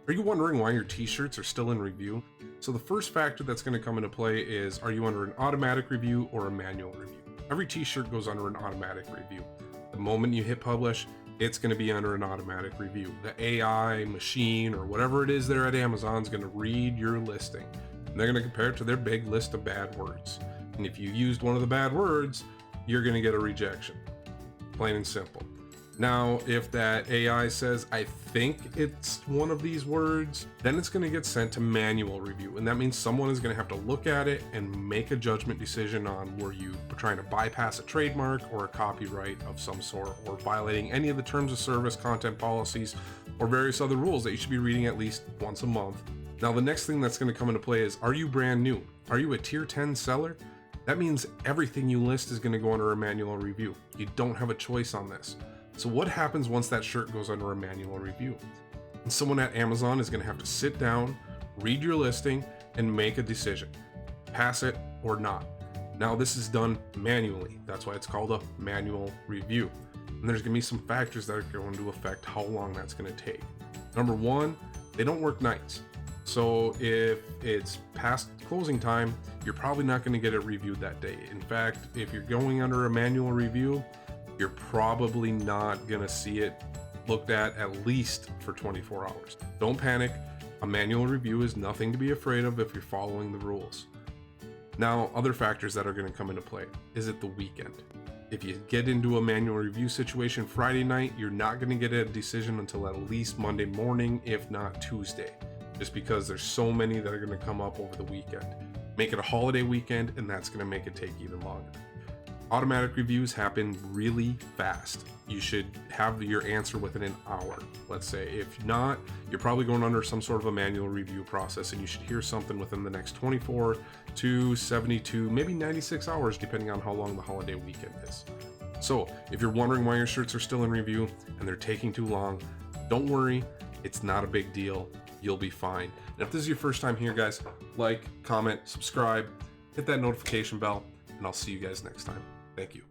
Are you wondering why your t-shirts are still in review? So the first factor that's going to come into play is, are you under an automatic review or a manual review? Every t-shirt goes under an automatic review. The moment you hit publish, it's going to be under an automatic review. The AI machine or whatever it is there at Amazon is going to read your listing, and they're going to compare it to their big list of bad words. And if you used one of the bad words, you're going to get a rejection. Plain and simple. Now, if that AI says, I think it's one of these words, then it's going to get sent to manual review. And that means someone is going to have to look at it and make a judgment decision on were you trying to bypass a trademark or a copyright of some sort, or violating any of the terms of service, content policies, or various other rules that you should be reading at least once a month. Now, the next thing that's going to come into play is, are you brand new? Are you a tier 10 seller? That means everything you list is going to go under a manual review. You don't have a choice on this. So what happens once that shirt goes under a manual review? And someone at Amazon is going to have to sit down, read your listing, and make a decision. Pass it or not. Now this is done manually. That's why it's called a manual review. And there's going to be some factors that are going to affect how long that's going to take. Number one, they don't work nights. So if it's past closing time, you're probably not going to get it reviewed that day. In fact, if you're going under a manual review, you're probably not going to see it looked at least for 24 hours. Don't panic. A manual review is nothing to be afraid of if you're following the rules. Now, other factors that are going to come into play. Is it the weekend? If you get into a manual review situation Friday night, you're not going to get a decision until at least Monday morning, if not Tuesday, just because there's so many that are going to come up over the weekend. Make it a holiday weekend, and that's going to make it take even longer. Automatic reviews happen really fast. You should have your answer within an hour, let's say. If not, you're probably going under some sort of a manual review process, and you should hear something within the next 24 to 72, maybe 96 hours, depending on how long the holiday weekend is. So if you're wondering why your shirts are still in review and they're taking too long, don't worry, it's not a big deal. You'll be fine. And if this is your first time here, guys, like, comment, subscribe, hit that notification bell, and I'll see you guys next time. Thank you.